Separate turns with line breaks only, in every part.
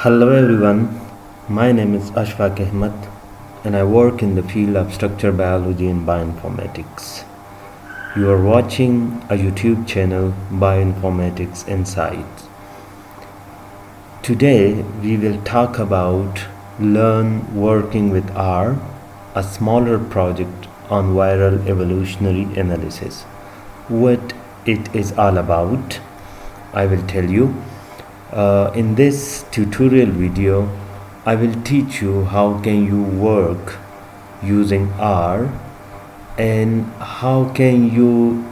Hello everyone, my name is Ashfaq Ahmed and I work in the field of structural biology and bioinformatics. You are watching a YouTube channel, Bioinformatics Insights. Today we will talk about Learn Working with R, a smaller project on viral evolutionary analysis. What it is all about, I will tell you. In this tutorial video, I will teach you how can you work using R and how can you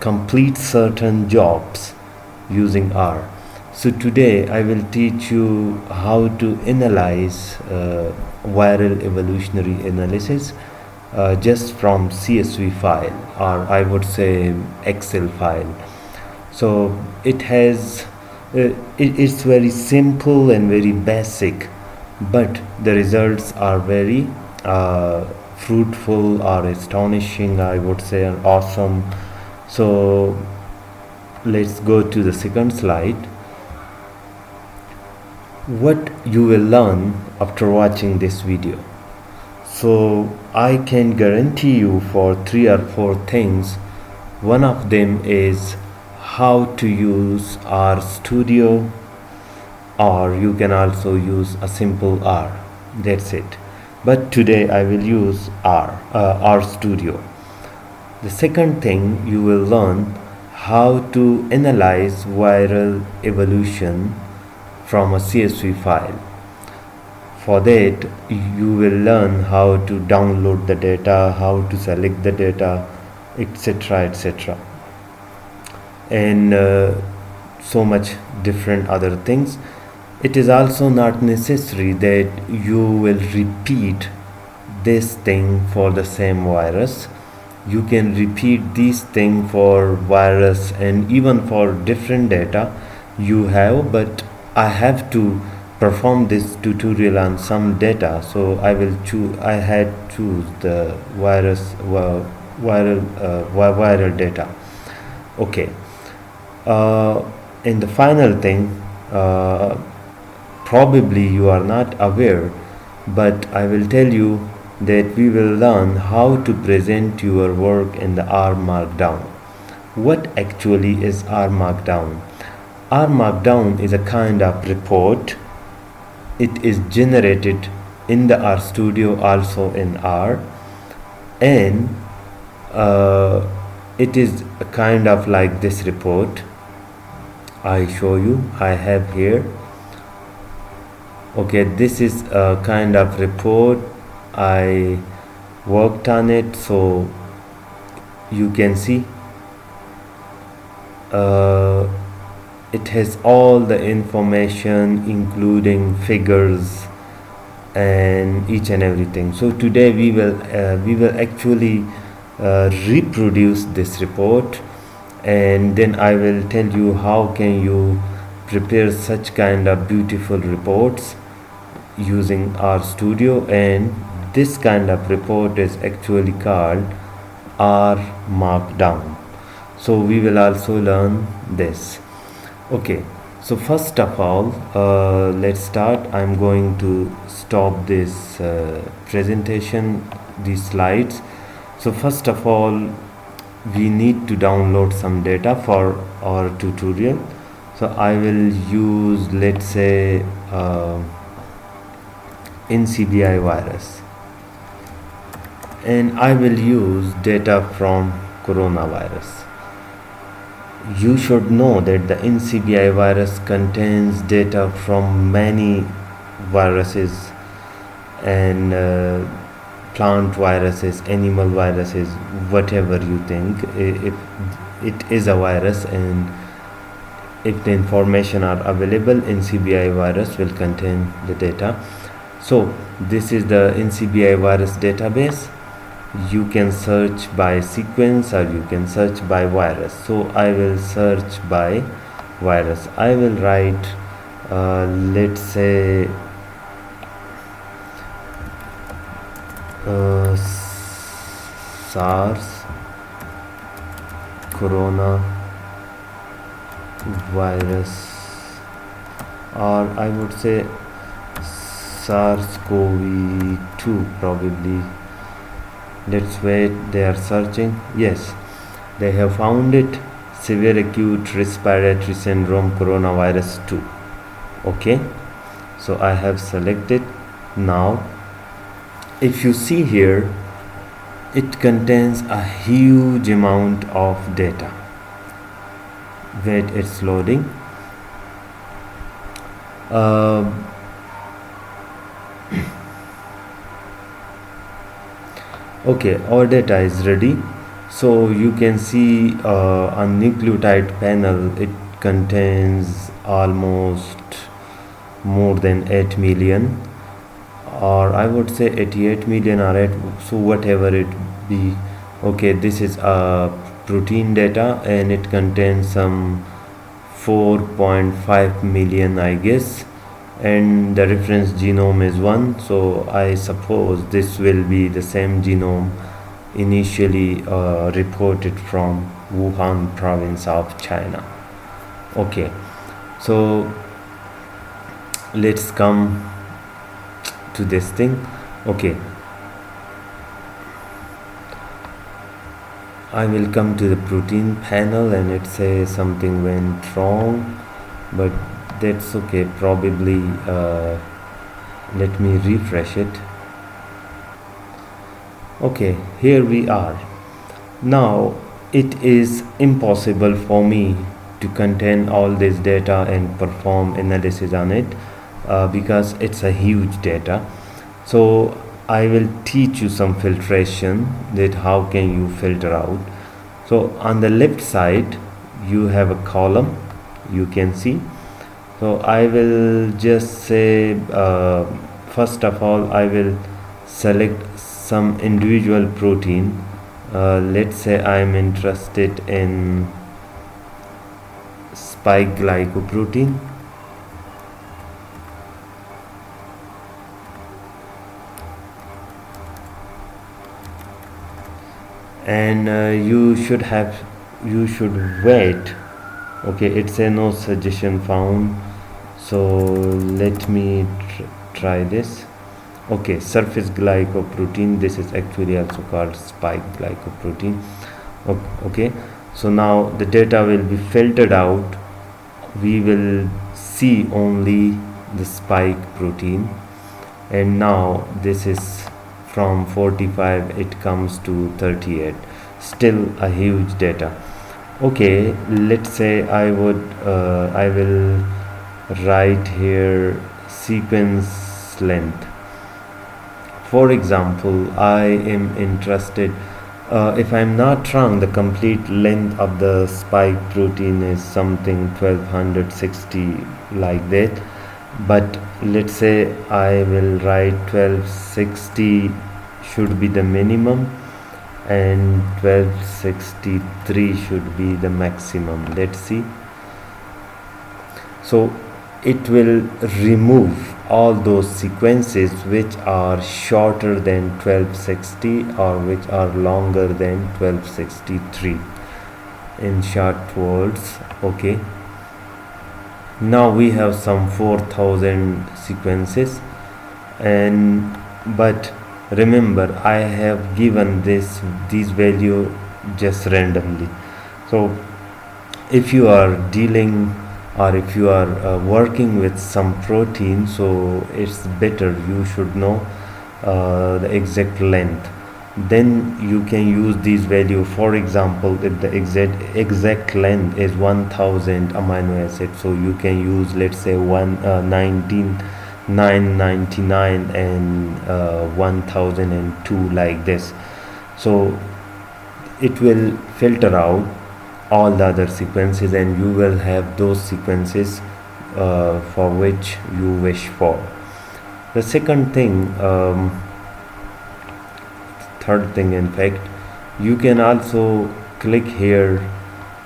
complete certain jobs using R. So today I will teach you how to analyze viral evolutionary analysis just from CSV file, or I would say Excel file. So it's very simple and very basic, but the results are very fruitful or astonishing, I would say, and awesome. So let's go to the second slide. What you will learn after watching this video. So I can guarantee you for 3 or 4 things. One of them is how to use RStudio, or you can also use a simple R. That's it. But today I will use RStudio. The second thing, you will learn how to analyze viral evolution from a CSV file. For that, you will learn how to download the data, how to select the data, etc., etc., and so much different other things. It is also not necessary that you will repeat this thing for the same virus. You can repeat this thing for virus and even for different data you have, but I have to perform this tutorial on some data, so I had choose the viral data. Okay. And the final thing, probably you are not aware, but I will tell you that we will learn how to present your work in the R Markdown. What actually is R Markdown? R Markdown is a kind of report. It is generated in the RStudio, also in R, and it is a kind of like this report. I show you, I have here. Okay, this is a kind of report. I worked on it, so you can see it has all the information, including figures and each and everything. So today we will actually reproduce this report, and then I will tell you how can you prepare such kind of beautiful reports using RStudio. And this kind of report is actually called R Markdown. So we will also learn this. Okay, so first of all, let's start. I'm going to stop this presentation, these slides. So first of all, we need to download some data for our tutorial. So I will use, let's say, NCBI virus, and I will use data from coronavirus. You should know that the NCBI virus contains data from many viruses and plant viruses, animal viruses, whatever you think. If it is a virus and if the information are available, NCBI virus will contain the data. So this is the NCBI virus database. You can search by sequence or you can search by virus. So I will search by virus. I will write let's say SARS coronavirus, or I would say SARS-CoV-2 probably. Let's wait, they are searching. Yes, they have found it, severe acute respiratory syndrome coronavirus 2. Okay, so I have selected. Now if you see here, it contains a huge amount of data. Wait, it's loading. Okay, our data is ready. So you can see a nucleotide panel. It contains almost more than 8 million, or I would say 88 million, or 8, so whatever it be. Okay, this is a protein data, and it contains some 4.5 million, I guess, and the reference genome is 1, so I suppose this will be the same genome initially reported from Wuhan province of China. Okay, so let's come to this thing. Okay, I will come to the protein panel, and it says something went wrong, but that's okay. Probably let me refresh it. Okay, here we are. Now it is impossible for me to contain all this data and perform analysis on it because it's a huge data. So I will teach you some filtration, that how can you filter out. So on the left side you have a column, you can see. So I will just say first of all I will select some individual protein. Let's say I am interested in spike glycoprotein. And you should wait. Okay, it's a no suggestion found, so let me try this. Okay, surface glycoprotein, this is actually also called spike glycoprotein. Okay, so now the data will be filtered out. We will see only the spike protein, and now this is from 45 it comes to 38, still a huge data. Okay, let's say I will write here sequence length. For example, I am interested, if I'm not wrong, the complete length of the spike protein is something 1260, like that, but let's say I will write 1260 should be the minimum, and 1263 should be the maximum. Let's see. So it will remove all those sequences which are shorter than 1260 or which are longer than 1263, in short words. Okay, now we have some 4000 sequences, and but remember I have given these value just randomly. So if you are dealing, or if you are working with some protein, so it's better you should know the exact length, then you can use these value. For example, if the exact length is 1000 amino acids, so you can use, let's say, 999 and 1002, like this. So it will filter out all the other sequences, and you will have those sequences for which you wish for. The second thing, third thing in fact, you can also click here.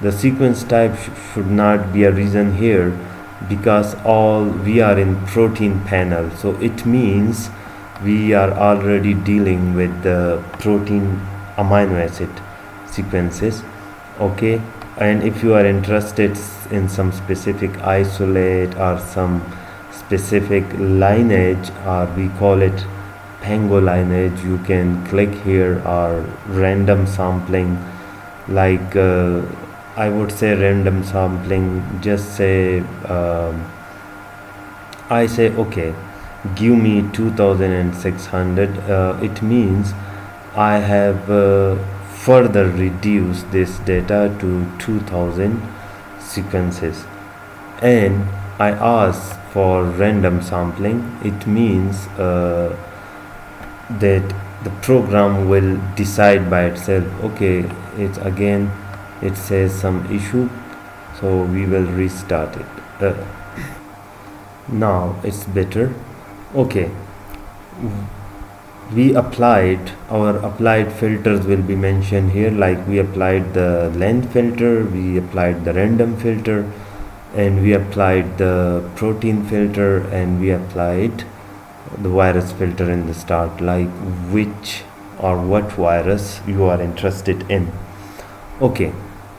The sequence type should not be a reason here, because we are in protein panel, so it means we are already dealing with the protein amino acid sequences. Okay, and if you are interested in some specific isolate or some specific lineage, or we call it pango lineage, you can click here, or random sampling, like I would say random sampling, just say I say okay, give me 2600. It means I have further reduced this data to 2000 sequences, and I ask for random sampling. It means that the program will decide by itself. Okay, it's again, it says some issue, so we will restart it. Now it's better. Okay, we applied our applied filters will be mentioned here, like we applied the length filter, we applied the random filter, and we applied the protein filter, and we applied the virus filter in the start, like which or what virus you are interested in. Okay,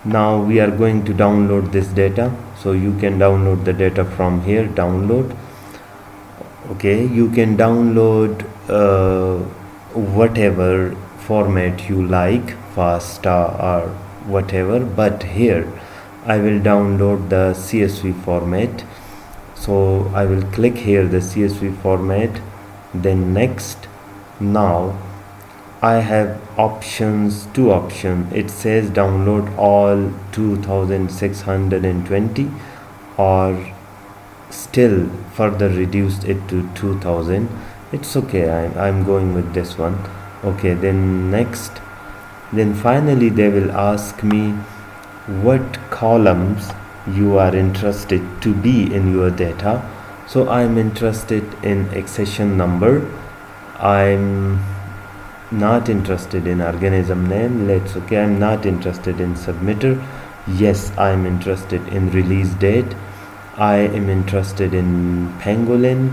now we are going to download this data, so you can download the data from here, download. Okay, you can download whatever format you like, FASTA or whatever, but here I will download the CSV format. So I will click here the CSV format, then next. Now I have options, two options. It says download all 2620, or still further reduced it to 2000. It's okay, I'm going with this one. Okay, then next. Then finally they will ask me what columns you are interested to be in your data. So I'm interested in accession number. I'm not interested in organism name. Let's okay, I'm not interested in submitter. Yes, I'm interested in release date. I am interested in pangolin,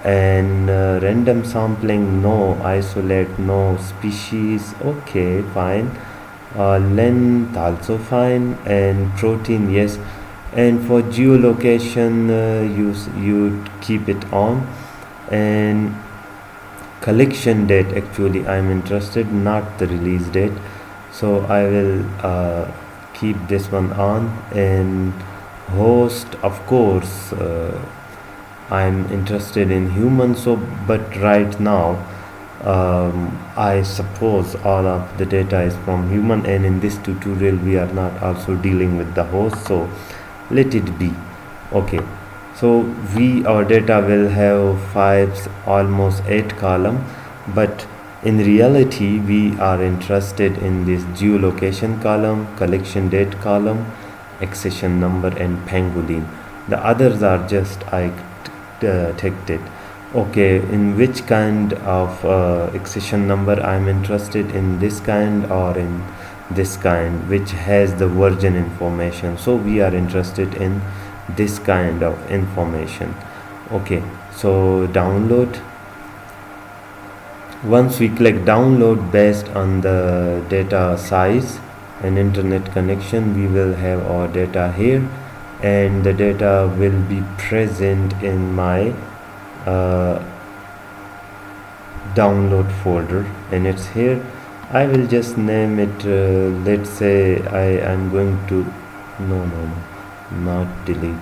and random sampling, no. Isolate, no. Species, okay, fine. Length also fine, and protein, yes. And for geolocation, you keep it on. And collection date, actually I'm interested, not the release date, so I will keep this one on. And host, of course, I'm interested in human, so but right now I suppose all of the data is from human, and in this tutorial we are not also dealing with the host, so let it be. Okay, so our data will have almost 8 column, but in reality we are interested in this geolocation column, collection date column, accession number, and pangolin. The others are just I ticked it. Okay, in which kind of accession number I'm interested in, this kind or in this kind, which has the version information. So we are interested in this kind of information. Okay, so download. Once we click download, based on the data size and internet connection, we will have our data here, and the data will be present in my download folder, and it's here. I will just name it, let's say I'm going to no, not delete.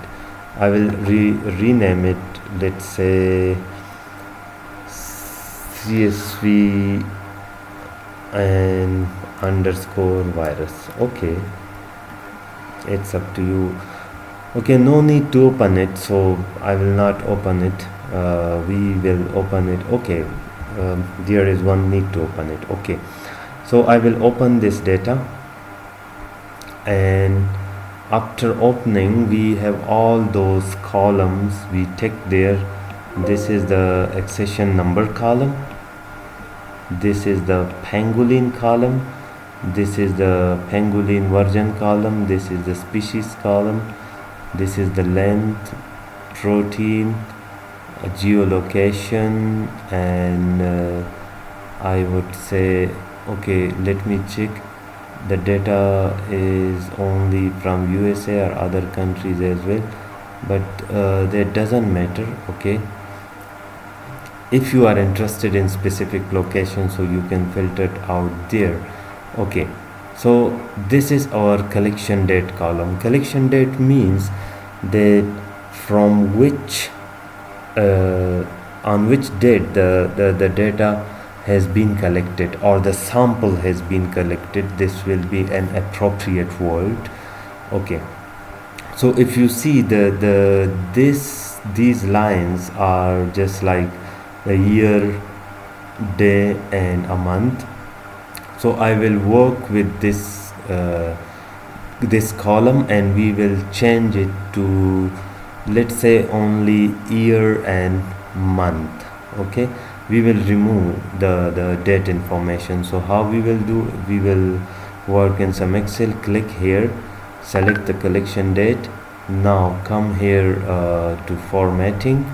I will rename it, let's say CSV and underscore virus. Okay, it's up to you. Okay, no need to open it, so I will not open it. We will open it. Okay, there is one need to open it. Okay, so I will open this data, and after opening we have all those columns we tick there. This is the accession number column, this is the pangolin column, this is the pangolin version column, this is the species column, this is the length, protein, geolocation, and I would say, okay, let me check. The data is only from USA or other countries as well. but that doesn't matter. Okay, if you are interested in specific location, so you can filter it out there. Okay, so this is our collection date column. Collection date means that from which on which date the data has been collected, or the sample has been collected. This will be an appropriate word. Okay, so if you see these lines are just like a year, day and a month. So I will work with this column, and we will change it to, let's say, only year and month. Okay, we will remove the date information. So how we will do, we will work in some Excel. Click here, select the collection date. Now come here to formatting.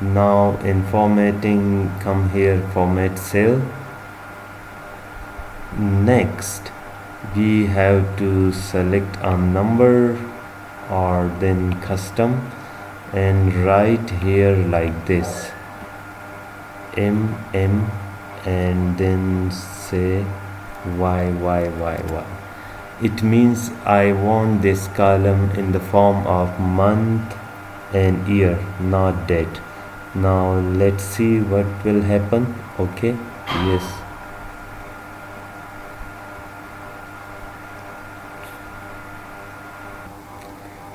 Now in formatting, come here, format cell. Next we have to select a number or then custom, and write here like this, MM, and then say YYYY. It means I want this column in the form of month and year, not date. Now let's see what will happen. Okay, yes.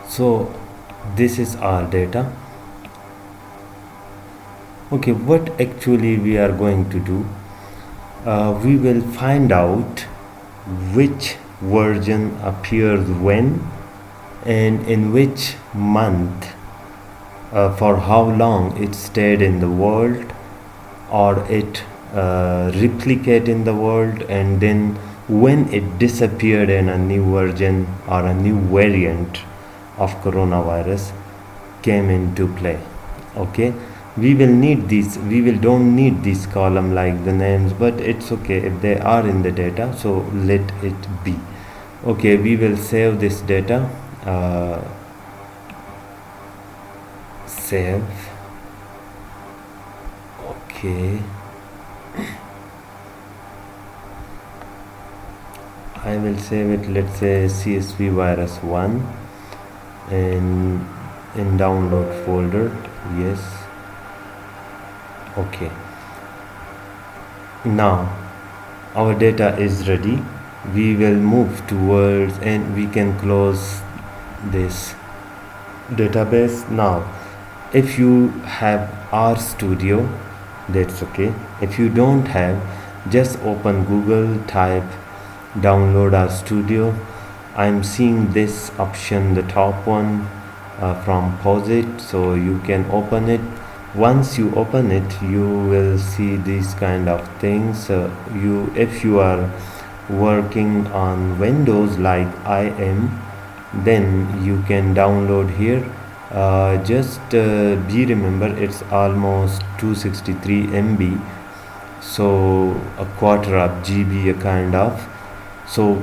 So this is our data. Okay, what actually we are going to do, we will find out which version appears when and in which month, for how long it stayed in the world, or it replicate in the world, and then when it disappeared and a new version or a new variant of coronavirus came into play. Okay, we will need these, don't need this column like the names, but it's okay if they are in the data, so let it be. Okay, we will save this data. Save. Okay, I will save it, let's say CSV virus 1, and in download folder. Yes. Okay, now our data is ready. We will move towards, and we can close this database. Now if you have RStudio, that's okay. If you don't have, just open Google, type download RStudio. I'm seeing this option, the top one, from POSIT, so you can open it. Once you open it, you will see these kind of things. If you are working on Windows like I am, then you can download here. Just be remember, it's almost 263 MB, so a quarter of GB, a kind of. So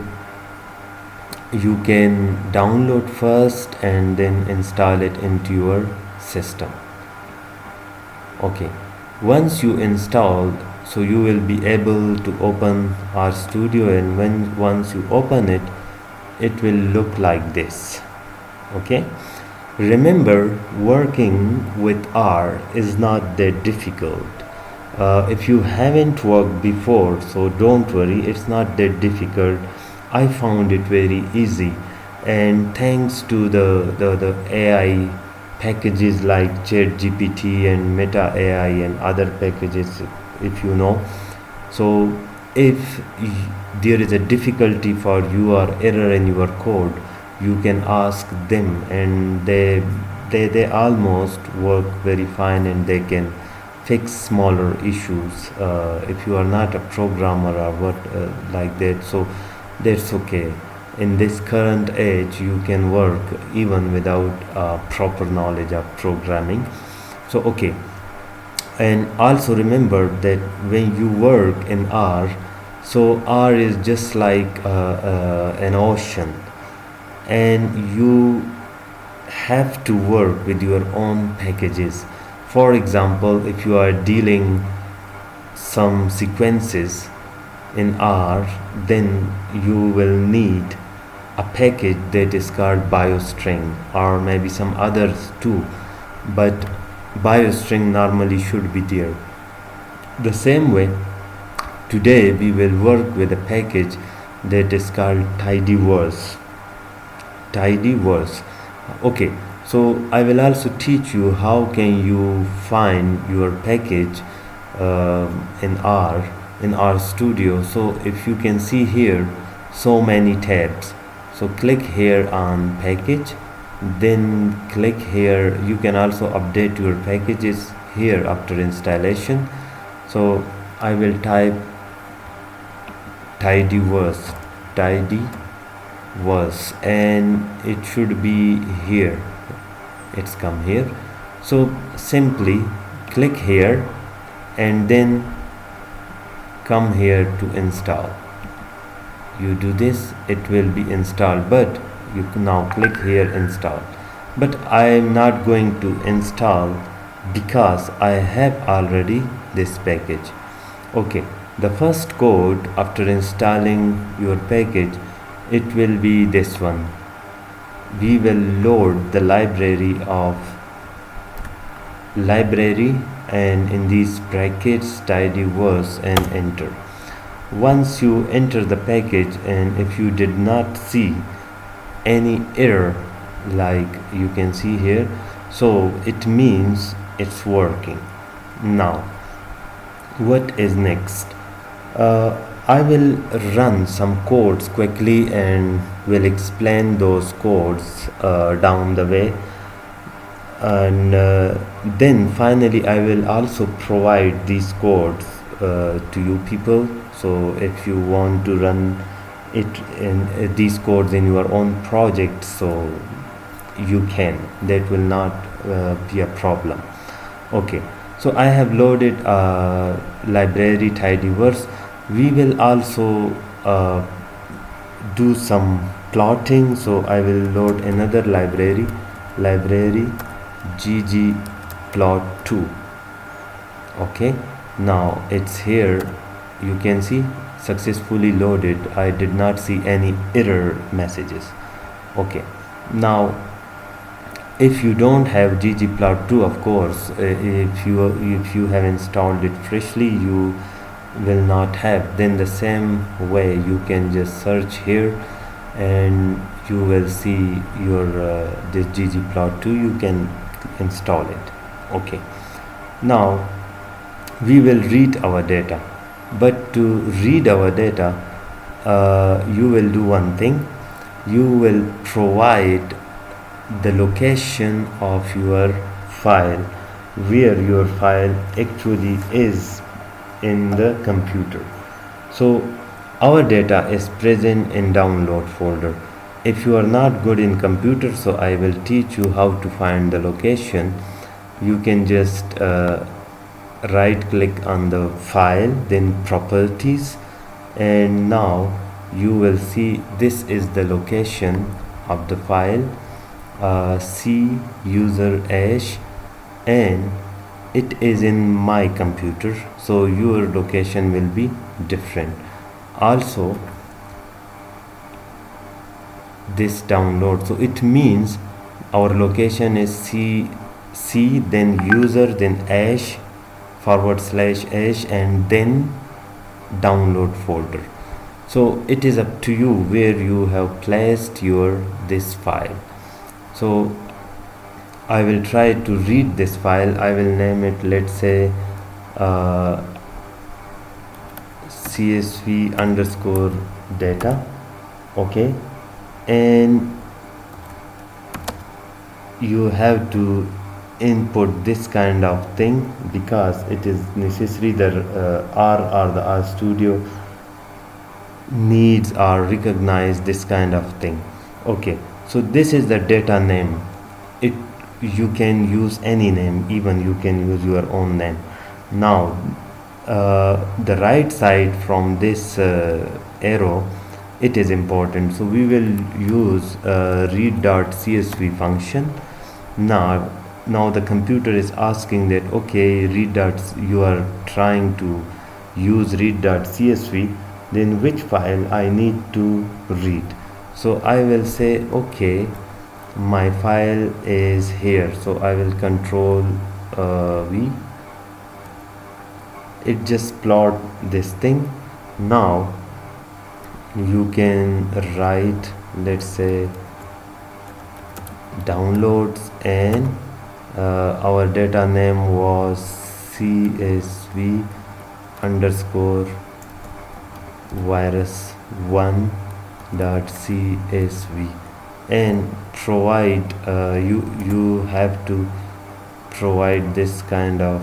you can download first and then install it into your system. Okay, once you installed, so you will be able to open RStudio, and once you open it, it will look like this. Okay, remember, working with R is not that difficult. If you haven't worked before, so don't worry, it's not that difficult. I found it very easy, and thanks to the AI packages like ChatGPT and Meta AI and other packages, if you know. So if there is a difficulty for you or error in your code, you can ask them, and they almost work very fine, and they can fix smaller issues. If you are not a programmer or what like that, so that's okay. In this current age, you can work even without proper knowledge of programming. So okay, and also remember that when you work in R, so R is just like an ocean, and have to work with your own packages. For example, if you are dealing some sequences in R, then you will need a package that is called biostring, or maybe some others too, but biostring normally should be there. The same way, today we will work with a package that is called tidyverse. Okay, so I will also teach you how can you find your package in RStudio. So if you can see here so many tabs, so click here on package, then click here. You can also update your packages here after installation. So I will type tidyverse, and it should be here. It's come here. So simply click here and then come here to install. You do this, it will be installed, but you can now click here install. But I am not going to install because I have already this package. Okay, the first code after installing your package, it will be this one. We will load the library and in these brackets tidyverse and enter. Once you enter the package, and if you did not see any error like you can see here, so it means it's working. Now what is next? I will run some codes quickly and will explain those codes down the way, and then finally I will also provide these codes to you people. So if you want to run it in these codes in your own project, so you can, that will not be a problem. Okay, so I have loaded a library tidyverse. We will also do some plotting, so I will load another library ggplot2. okay, now it's here. You can see successfully loaded. I did not see any error messages. Okay, now if you don't have ggplot2, of course, if you have installed it freshly, you will not have. Then the same way you can just search here and you will see your this ggplot2. You can install it. Okay, now we will read our data, but to read our data you will do one thing. You will provide the location of your file, where your file actually is in the computer. So our data is present in download folder. If you are not good in computer, so I will teach you how to find the location. You can just right click on the file, then properties, and now you will see this is the location of the file, C user ash, and it is in my computer, so your location will be different. Also this download, so it means our location is C then user, then ash /ash, and then download folder. So it is up to you where you have placed your this file. So I will try to read this file. I will name it, let's say csv_data. okay, and you have to input this kind of thing because it is necessary that R or the RStudio needs or recognize this kind of thing. Okay, so this is the data name. You can use any name, even you can use your own name. Now the right side from this arrow, it is important. So we will use read.csv function. Now the computer is asking that, okay, you are trying to use read.csv, then which file I need to read. So I will say, okay, my file is here, so I will control V. It just plot this thing. Now you can write, let's say, downloads, and our data name was csv underscore virus1.csv, and provide you have to provide this kind of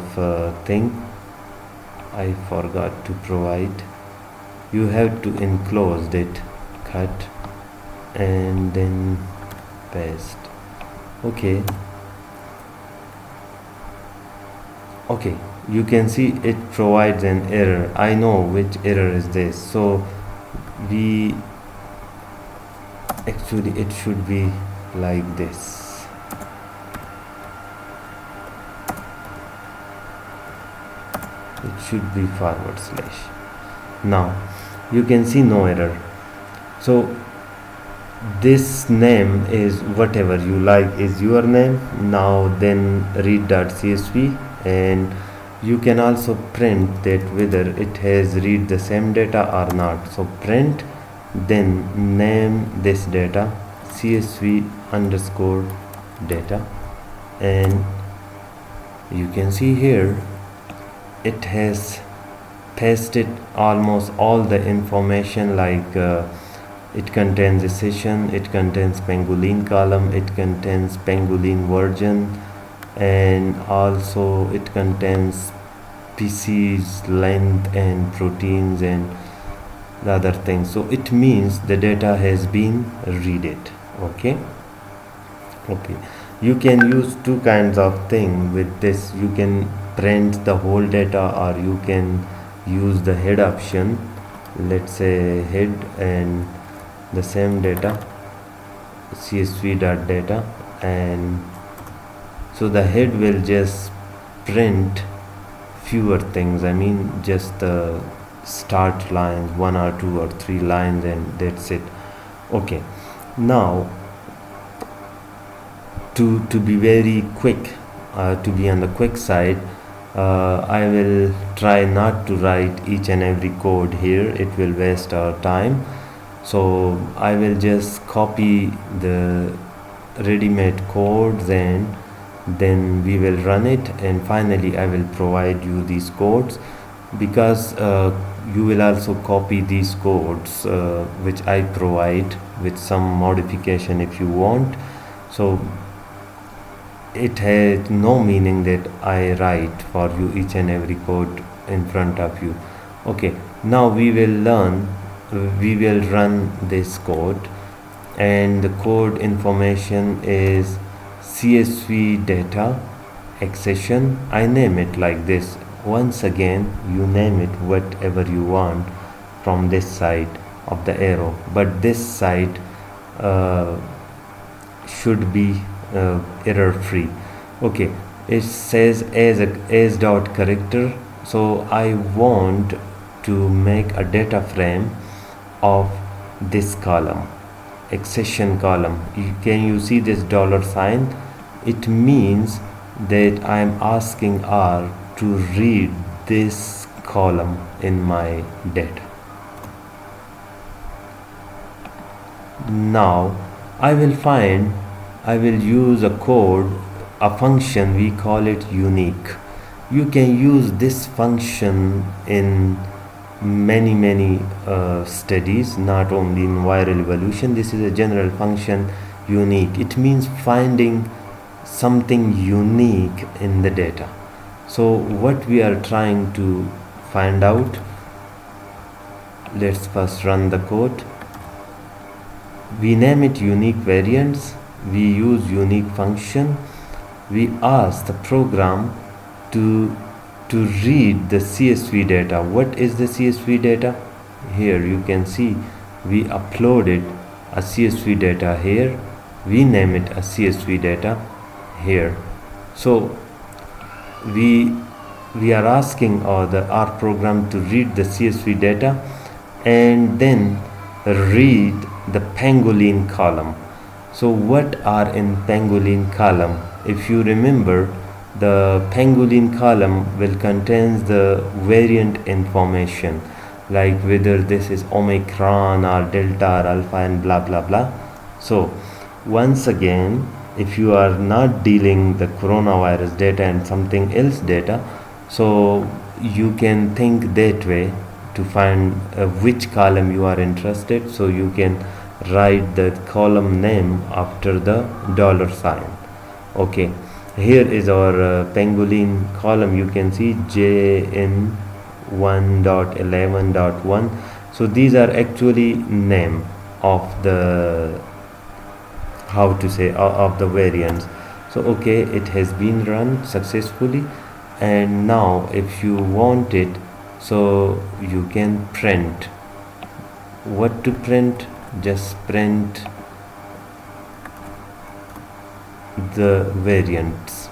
thing. I forgot to provide. You have to enclose it, cut, and then paste. Okay, you can see it provides an error. I know which error is this. So actually it should be like this. It should be /. Now you can see no error. So this name is whatever you like, is your name. Now then read.csv, and you can also print that whether it has read the same data or not. So print, then name this data csv underscore data, and you can see here it has pasted almost all the information, like it contains a session, it contains pangolin column, it contains pangolin version, and also it contains PC's length and proteins and the other things. So it means the data has been read it. Okay, you can use two kinds of thing with this. You can print the whole data, or you can use the head option. Let's say head and the same data, csv.data, and so the head will just print fewer things. I mean, just the start lines, 1 or 2 or 3 lines, and that's it. Okay, now to be very quick, to be on the quick side, I will try not to write each and every code here. It will waste our time. So I will just copy the ready-made codes, and then we will run it, and finally I will provide you these codes, because you will also copy these codes which I provide with some modification if you want. So it has no meaning that I write for you each and every code in front of you. Okay, now we will run this code, and the code information is csv data accession. I name it like this. Once again, you name it whatever you want from this side of the arrow, but this side should be error free. Okay, it says as dot character, so I want to make a data frame of this column, accession column. Can you see this $sign? It means that I am asking R to read this column in my data. Now I will use a function, we call it unique. You can use this function in many studies, not only in viral evolution. This is a general function, unique. It means finding something unique in the data. So what we are trying to find out, let's first run the code. We name it unique variants. We use unique function. We ask the program to read the CSV data. What is the CSV data? Here you can see we uploaded a CSV data here, we name it a CSV data here. So we are asking our program to read the CSV data and then read the pangolin column. So what are in pangolin column? If you remember, the pangolin column will contain the variant information, like whether this is Omicron or Delta or Alpha and blah blah blah. So once again, if you are not dealing the coronavirus data and something else data, so you can think that way to find which column you are interested. So you can write the column name after the $sign. Okay, here is our pangolin column. You can see JN 1.11.1. so these are actually name of the of the variants. So okay, it has been run successfully, and now if you want it, so you can print. What to print? Just print the variants.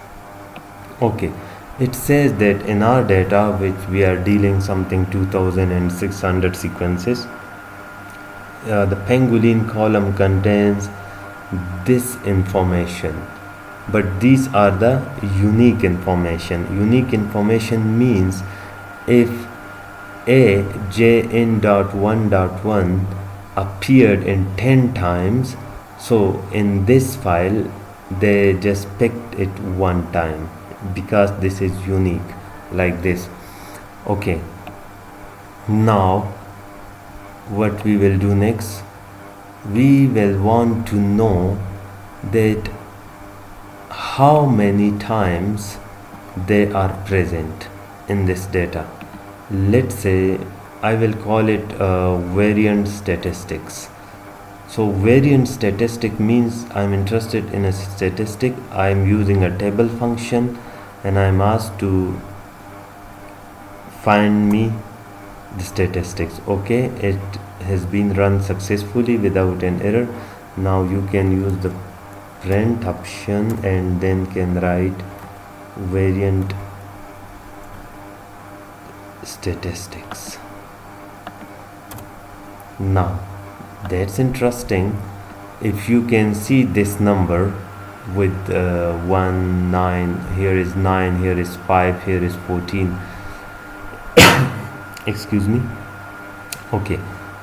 Okay, it says that in our data, which we are dealing something 2600 sequences, the pangolin column contains this information, but these are the unique information. Unique information means if a jn.1.1 appeared in 10 times, so in this file they just picked it one time because this is unique, like this. Okay, now what we will do next, we will want to know that how many times they are present in this data. Let's say I will call it variant statistics. So variant statistic means I'm interested in a statistic. I'm using a table function and I'm asked to find me the statistics. Okay, it has been run successfully without an error. Now you can use the print option and then can write variant statistics. Now that's interesting. If you can see this number with 1 9, here is 9, here is 5, here is 14. Excuse me. Okay,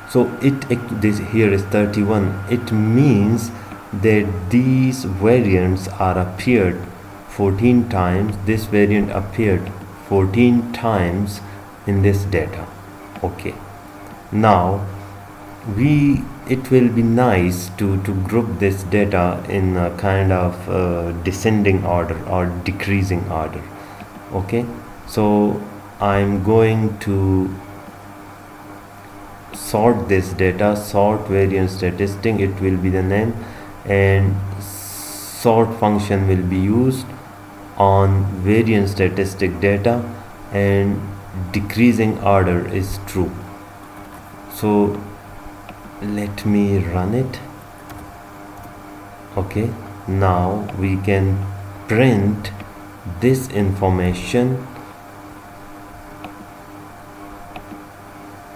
so this here is 31. It means that these variants are appeared 14 times. This variant appeared 14 times in this data. Okay, now it will be nice to group this data in a kind of descending order or decreasing order. Okay, so I'm going to sort this data, sort variance statistic, it will be the name, and sort function will be used on variance statistic data, and decreasing order is true. So let me run it. Okay, now we can print this information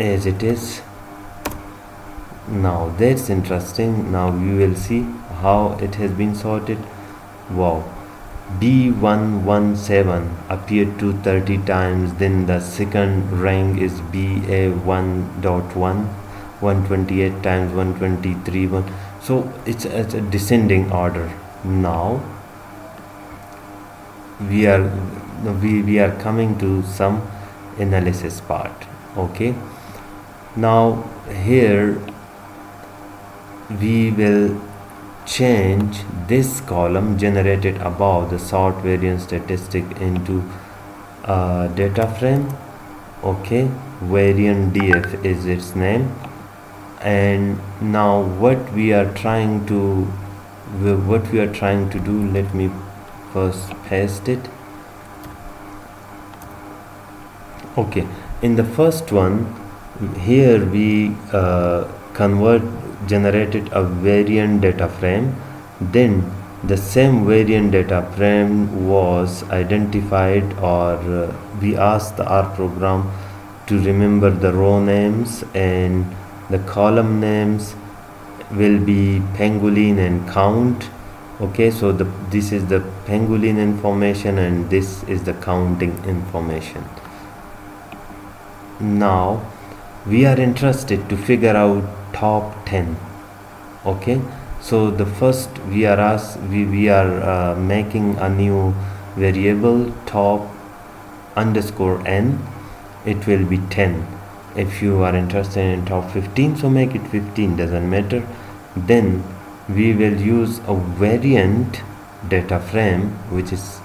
as it is. Now that's interesting. Now we will see how it has been sorted. Wow, B117 appeared 230 times, then the second rank is BA1.1 128 times, 123 1. So it's a descending order. Now we are coming to some analysis part. Okay, now here we will change this column generated above the sort variance statistic into a data frame. Okay, variant df is its name. And now what we are trying to do, let me first paste it. Okay, in the first one, here we generated a variant data frame. Then the same variant data frame was identified, or we asked our program to remember the row names, and the column names will be pangolin and count. Okay, so this is the pangolin information and this is the counting information. Now we are interested to figure out top 10. Okay, so the first we are making a new variable top underscore n. It will be 10. If you are interested in top 15, so make it 15, doesn't matter. Then we will use a variant data frame which is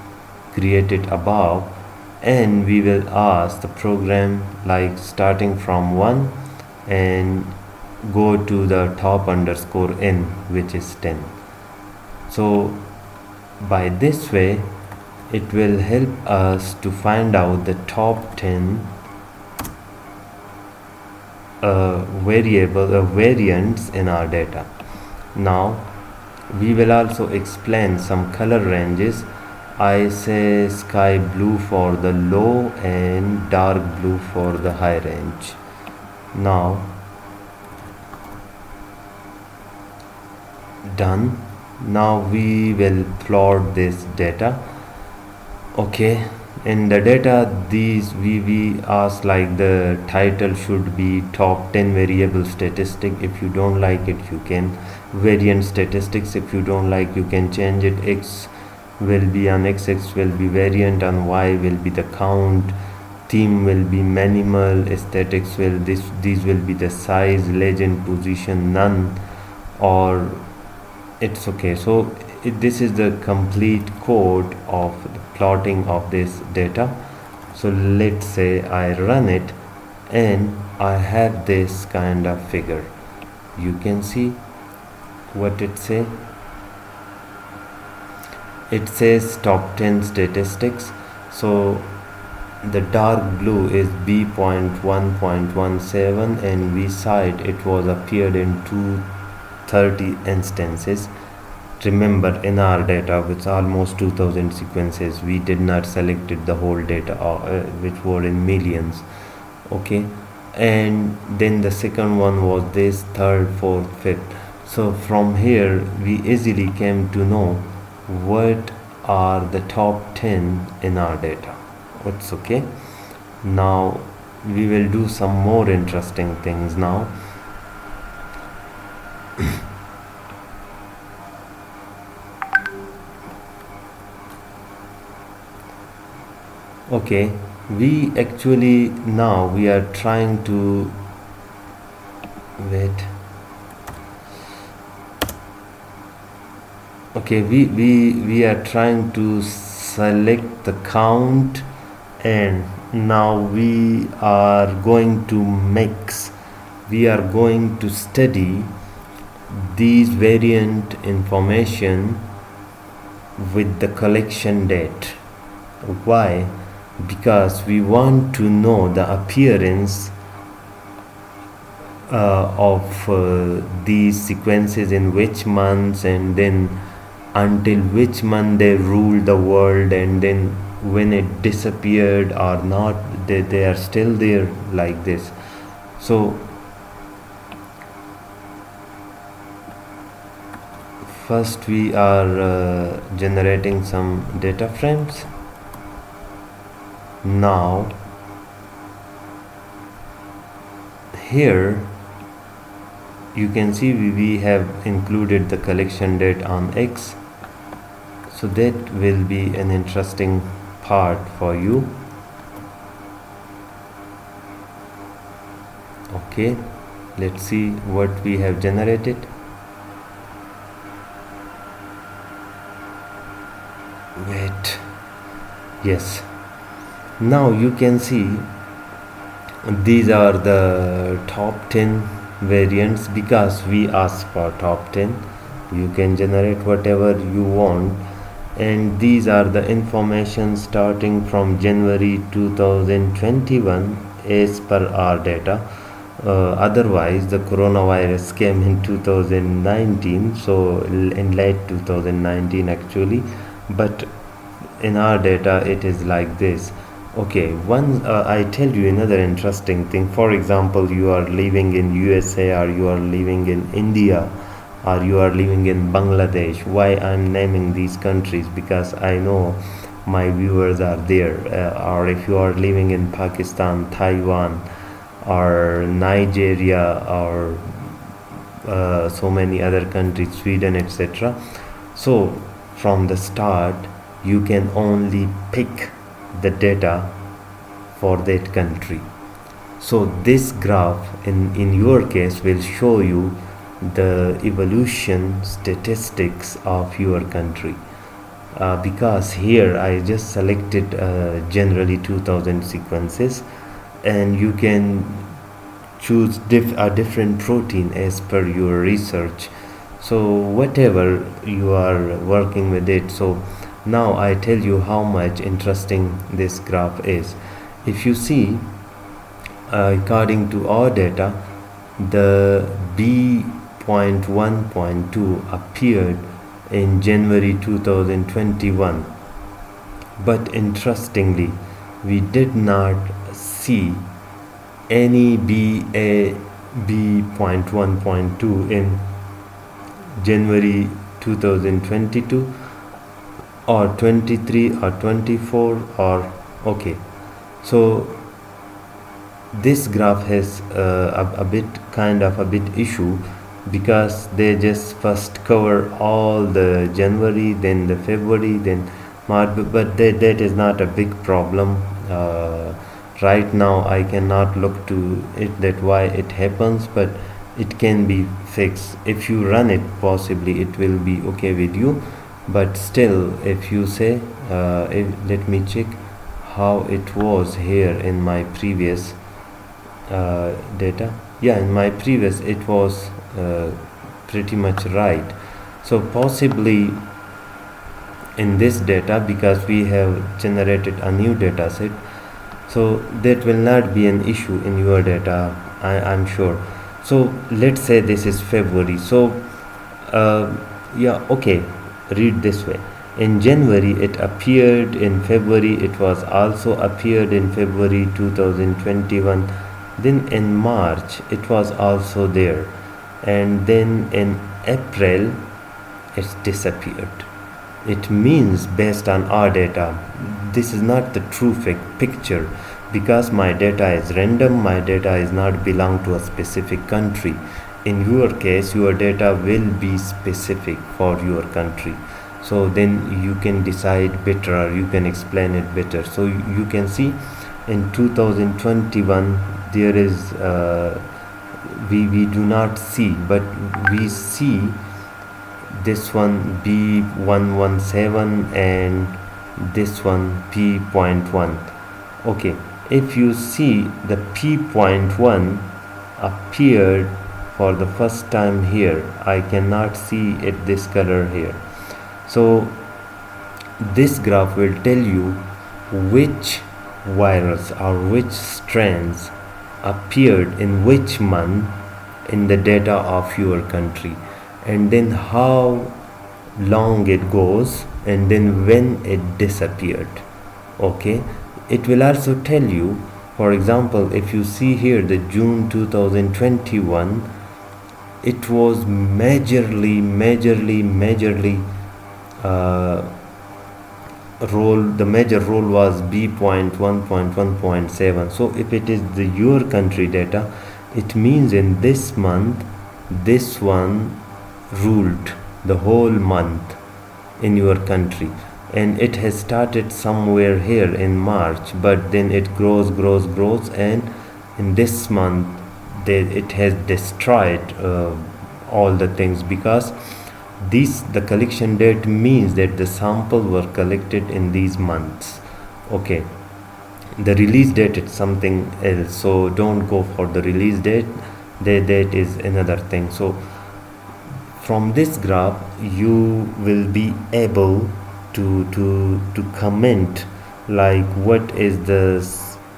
created above, and we will ask the program like starting from 1 and go to the top underscore n, which is 10. So by this way it will help us to find out the top 10 variants in our data. Now we will also explain some color ranges. I say sky blue for the low and dark blue for the high range. Now done. Now we will plot this data. Okay, in the data these we ask like the title should be top 10 variable statistic. If you don't like it, you can variant statistics. If you don't like, you can change it. X will be on x will be variant, on y will be the count, theme will be minimal, aesthetics will these will be the size, legend, position, none, or it's okay. So this is the complete code of the plotting of this data. So let's say I run it and I have this kind of figure. You can see what it says. It says top 10 statistics. So the dark blue is B.1.17 and we cite it was appeared in 230 instances. Remember, in our data with almost 2000 sequences, we did not selected the whole data which were in millions. Okay, and then the second one was this, third, fourth, fifth. So from here we easily came to know what are the top 10 in our data. It's okay. Now we will do some more interesting things now. Okay, we actually now we are trying to wait. Okay, we are trying to select the count, and now we are going to mix. We are going to study these variant information with the collection date. Why? Because we want to know the appearance of these sequences in which months, and then until which month they ruled the world, and then when it disappeared or not, they are still there like this. So first we are generating some data frames. Now here you can see we have included the collection date on X, so that will be an interesting part for you. Okay, let's see what we have generated. Wait, yes, now you can see these are the top 10 variants. Because we asked for top 10, you can generate whatever you want, and these are the information starting from January 2021 as per our data. Otherwise, the coronavirus came in 2019, so in late 2019 actually, but in our data it is like this. Okay, one I tell you another interesting thing. For example, you are living in USA, or you are living in India, or you are living in Bangladesh. Why I'm naming these countries? Because I know my viewers are there. Or if you are living in Pakistan, Taiwan, or Nigeria, or so many other countries, Sweden, etc. So from the start, you can only pick the data for that country. So this graph in your case will show you the evolution statistics of your country. Because here I just selected generally 2000 sequences, and you can choose a different protein as per your research. So whatever you are working with it. So now I tell you how much interesting this graph is. If you see, according to our data, the B.1.2 appeared in January 2021, but interestingly we did not see any B.1.2 in January 2022 or 23 or 24 or okay. So this graph has a bit issue, because they just first cover all the January, then the February, then March, but that is not a big problem. Right now I cannot look to it that why it happens, but it can be fixed. If you run it, possibly it will be okay with you, but still if you say let me check how it was here in my previous data. Yeah, in my previous it was pretty much right. So possibly in this data, because we have generated a new data set, so that will not be an issue in your data, I'm sure. So let's say this is February. So yeah, okay, read this way. In January it appeared, in February it was also appeared in February 2021, then in March it was also there, and then in April it disappeared. It means, based on our data, this is not the true picture, because my data is random, my data is not belong to a specific country. In your case, your data will be specific for your country, so then you can decide better, or you can explain it better. So you can see in 2021 there is we do not see, but we see this one B117 and this one P.1. Okay, if you see, the P.1 appeared for the first time here. I cannot see it this color here. So this graph will tell you which virus or which strands appeared in which month in the data of your country, and then how long it goes, and then when it disappeared. Okay, it will also tell you, for example, if you see here the June 2021, it was majorly the major role was B.1.1.7. so if it is your country data, it means in this month this one ruled the whole month in your country, and it has started somewhere here in March, but then it grows, and in this month it has destroyed all the things, because the collection date means that the sample were collected in these months. Okay, the release date is something else, so don't go for the release date. The date is another thing. So from this graph you will be able to comment like what is the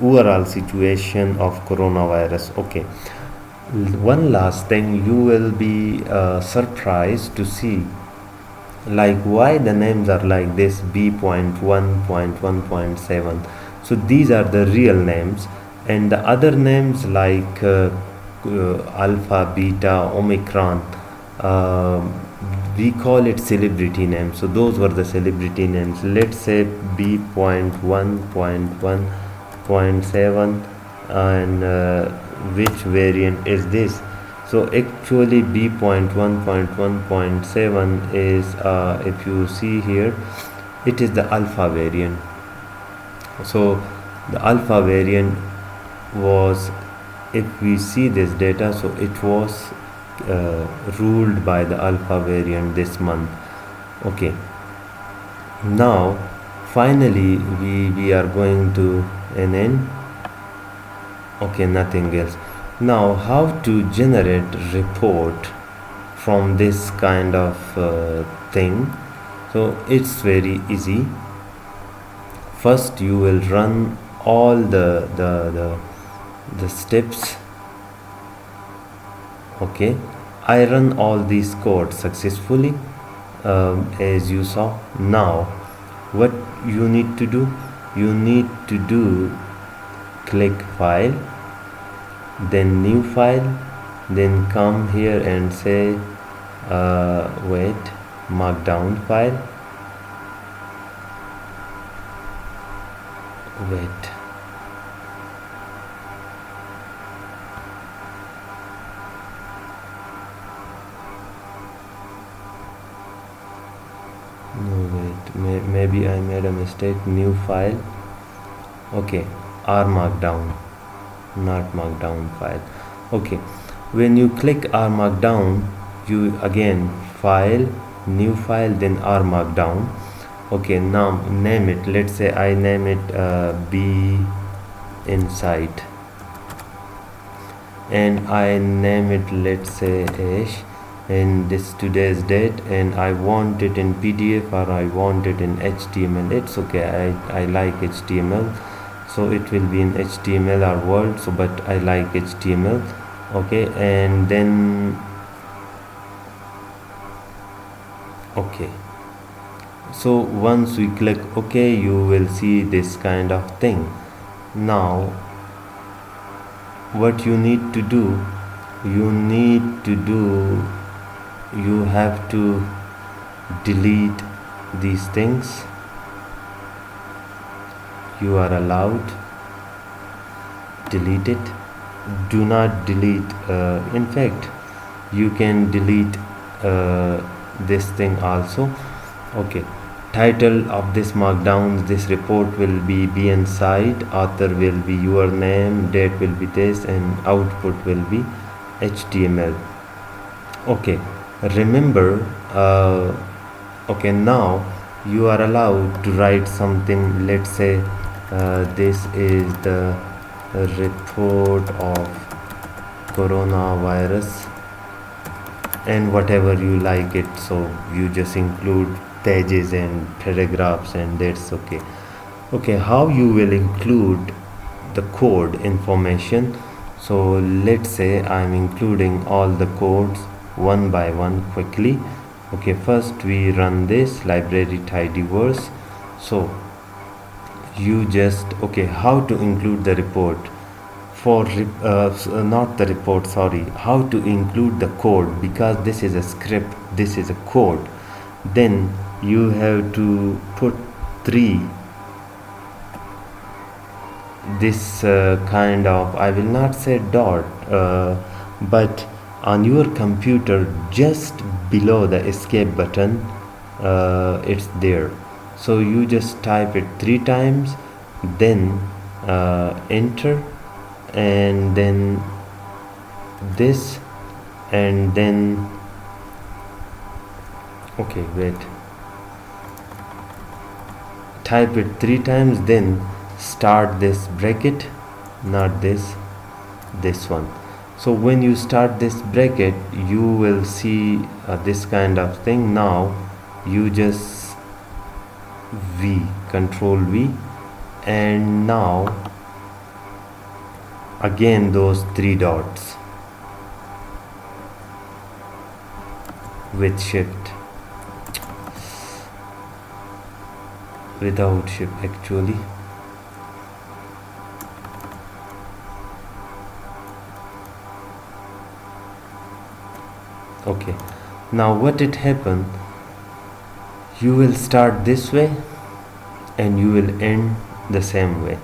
overall situation of coronavirus. Okay, One last thing, you will be surprised to see like why the names are like this: b.1.1.7. so these are the real names, and the other names like alpha, beta, omicron, uh, we call it celebrity names. So those were the celebrity names. Let's say b.1.1.7, and which variant is this? So actually b.1.1.7 is, if you see here, it is the alpha variant. So the alpha variant was, if we see this data, so it was ruled by the alpha variant this month. Okay, now finally we are going to an end. Okay, nothing else. Now how to generate report from this kind of thing? So it's very easy. First you will run all the steps. Okay, I run all these codes successfully, as you saw. Now what you need to do, you need to do click file, then new file, then come here and say wait, markdown file, wait, no wait, maybe I made a mistake. New file. Okay, r markdown, not markdown file. Okay, when you click r markdown, you again file, new file, then r markdown. Okay, now name it. Let's say I name it b insight, and I name it, let's say ish, and this today's date, and I want it in PDF or I want it in HTML. It's okay, I like HTML, so it will be in HTML or Word, so but I like HTML. Okay, and then okay, so once we click OK, you will see this kind of thing. Now what you need to do, you have to delete these things. You are allowed delete it. Do not delete, in fact you can delete this thing also. Okay, title of this markdown, this report will be inside, author will be your name, date will be this, and output will be HTML. Okay, remember, okay, now you are allowed to write something. Let's say this is the report of coronavirus, and whatever you like it, so you just include pages and paragraphs, and that's okay. Okay, how you will include the code information? So let's say I'm including all the codes one by one quickly. Okay, first we run this library tidyverse. So you just, okay, how to include the report for not the report, sorry, how to include the code, because this is a script, this is a code. Then you have to put 3 this kind of, I will not say dot, but on your computer just below the escape button, it's there. So you just type it 3 times, then enter, and then this, and then okay, wait, type it 3 times, then start this bracket, not this one. So when you start this bracket, you will see this kind of thing. Now you just control V, and now again those 3 dots. with shift, without shift actually. Okay, now what it happen, you will start this way and you will end the same way,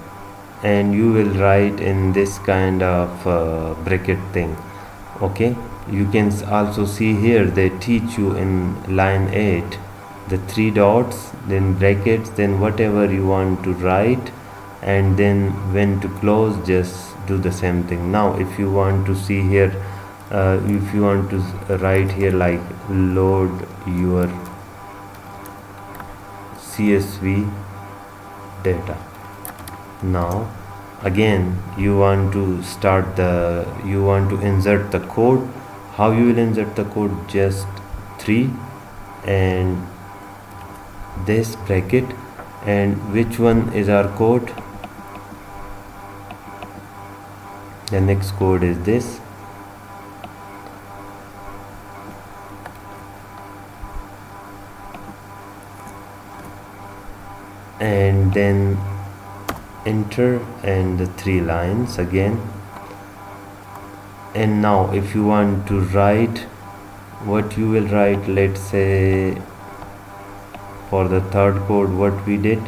and you will write in this kind of bracket thing. Okay, you can also see here they teach you in line 8 the 3 dots, then brackets, then whatever you want to write, and then when to close just do the same thing. Now if you want to see here, if you want to write here like load your CSV data. Now again you want to insert the code. How you will insert the code? Just 3 and this bracket, and which one is our code? The next code is this, and then enter and the 3 lines again. And now if you want to write, what you will write, let's say for the third code what we did,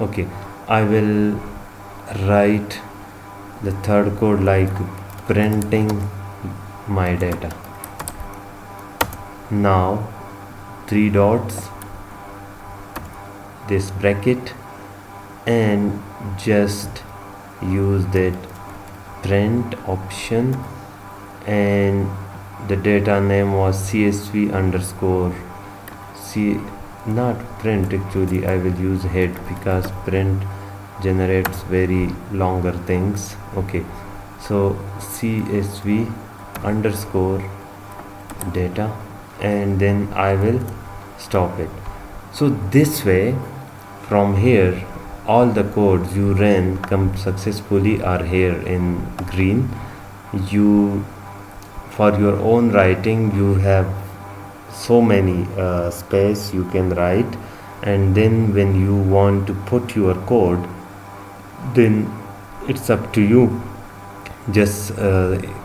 okay, I will write the third code like printing my data. Now 3 dots, this bracket, and just use that print option, and the data name was CSV underscore C, not print actually, I will use head because print generates very longer things. Okay, so CSV underscore data, and then I will stop it. So this way, from here all the codes you ran successfully are here in green. You, for your own writing, you have so many space you can write, and then when you want to put your code, then it's up to you. Just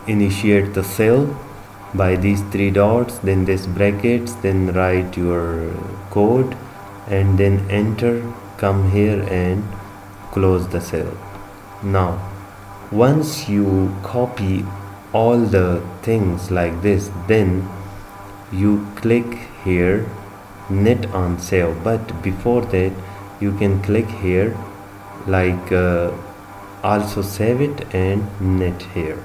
initiate the cell by these 3 dots, then this brackets, then write your code, and then enter, come here and close the cell. Now once you copy all the things like this, then you click here net on save, but before that you can click here like also save it and net here.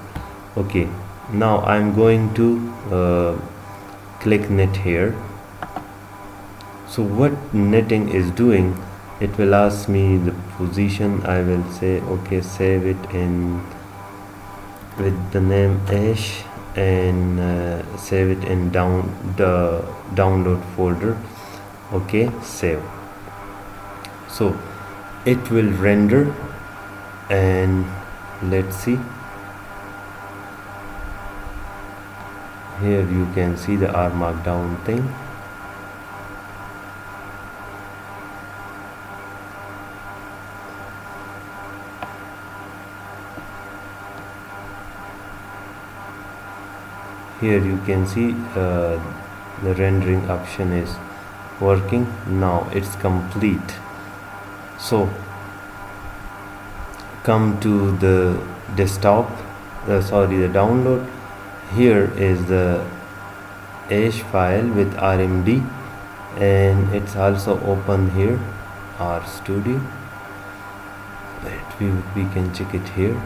Okay, now I'm going to click net here. So what netting is doing, it will ask me the position. I will say okay, save it in with the name Ash, and save it in the download folder. Okay, save. So it will render, and let's see, here you can see the R Markdown thing. Here you can see the rendering option is working. Now it's complete. So come to the desktop, the download. Here is the Ash file with RMD, and it's also open here, RStudio. Wait, we can check it here.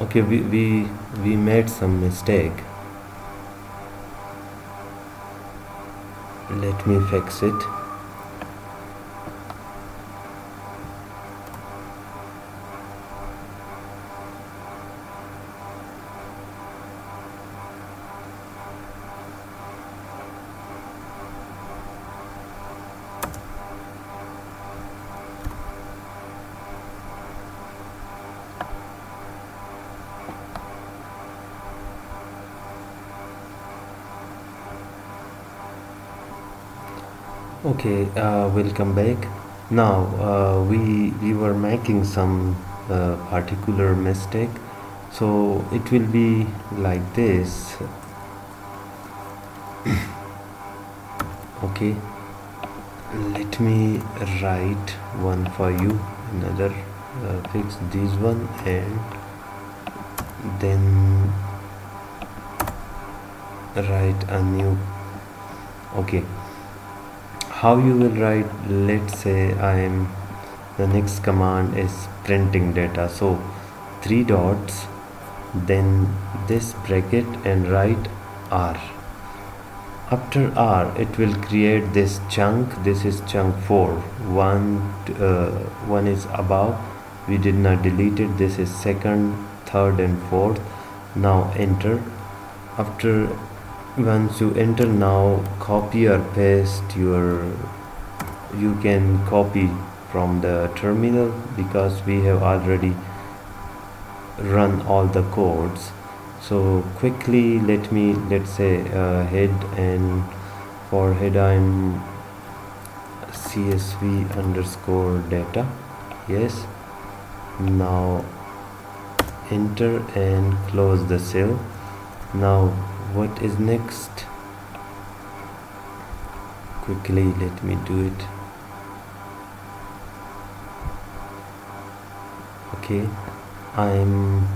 Okay, we made some mistake. Let me fix it. Okay, welcome back. Now we were making some particular mistake, so it will be like this. Okay, let me write one for you, another fix this one, and then write a new. Okay, how you will write? Let's say the next command is printing data, so 3 dots, then this bracket and write R. After R it will create this chunk. This is chunk 4. One is above, we did not delete it. This is second, third and fourth. Now enter. After once you enter, now copy or paste you can copy from the terminal, because we have already run all the codes. So quickly let's say head, and for head I'm csv underscore data. Yes, now enter and close the cell. Now what is next? Quickly let me do it. Okay, I'm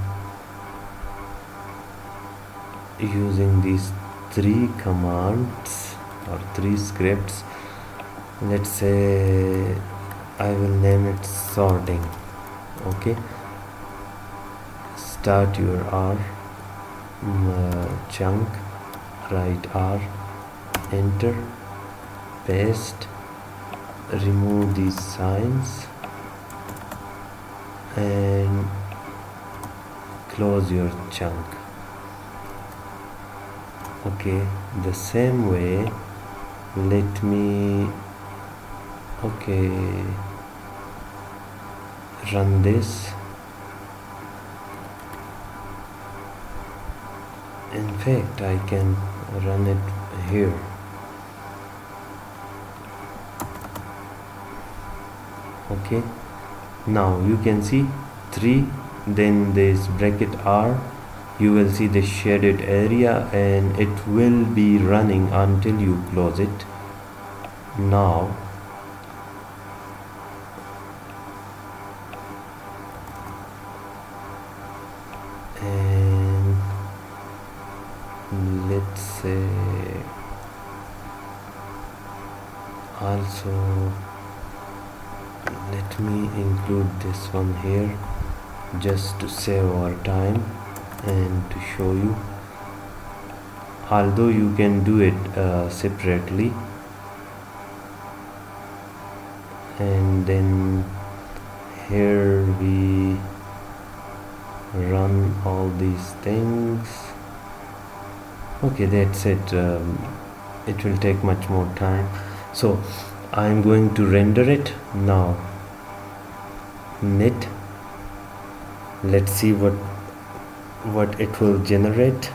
using these 3 commands or 3 scripts. Let's say I will name it sorting. Okay, start your R chunk, write R, enter, paste, remove these signs and close your chunk. Okay, the same way let me run this. In fact, I can run it here. Okay, now you can see 3, then this bracket R, you will see the shaded area, and it will be running until you close it. Now and let's say also let me include this one here just to save our time and to show you, although you can do it separately. And then here we run all these things. Okay, that's it. It will take much more time, so I'm going to render it now. Net, let's see what it will generate.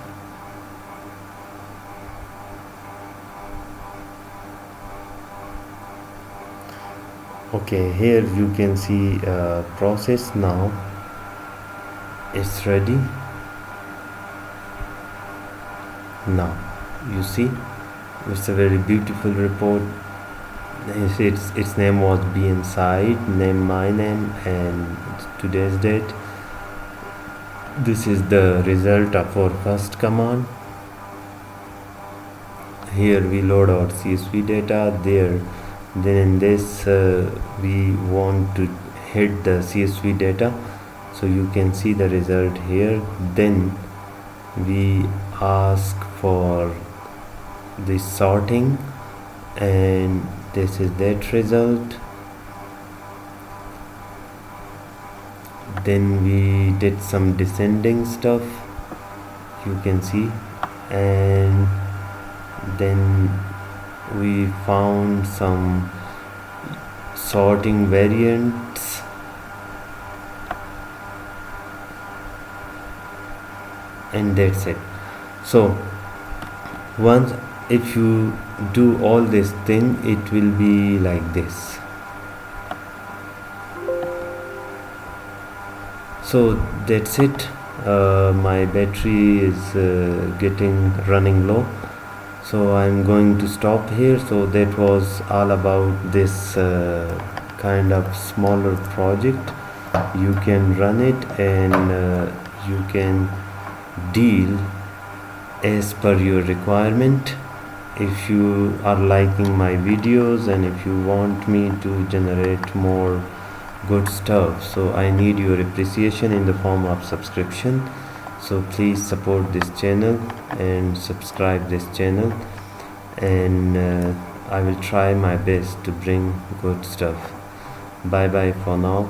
Okay, here you can see process. Now it's ready. Now you see it's a very beautiful report. Its name was be inside, name my name, and today's date. This is the result of our first command. Here we load our CSV data there. Then in this we want to hit the CSV data, so you can see the result here. Then we ask for the sorting, and this is that result. Then we did some descending stuff, you can see, and then we found some sorting variants, and that's it. So once if you do all this thing, it will be like this. So that's it. My battery is getting running low, so I'm going to stop here. So that was all about this kind of smaller project. You can run it and you can deal as per your requirement. If you are liking my videos and if you want me to generate more good stuff, so I need your appreciation in the form of subscription. So please support this channel and subscribe this channel, and I will try my best to bring good stuff. Bye bye for now.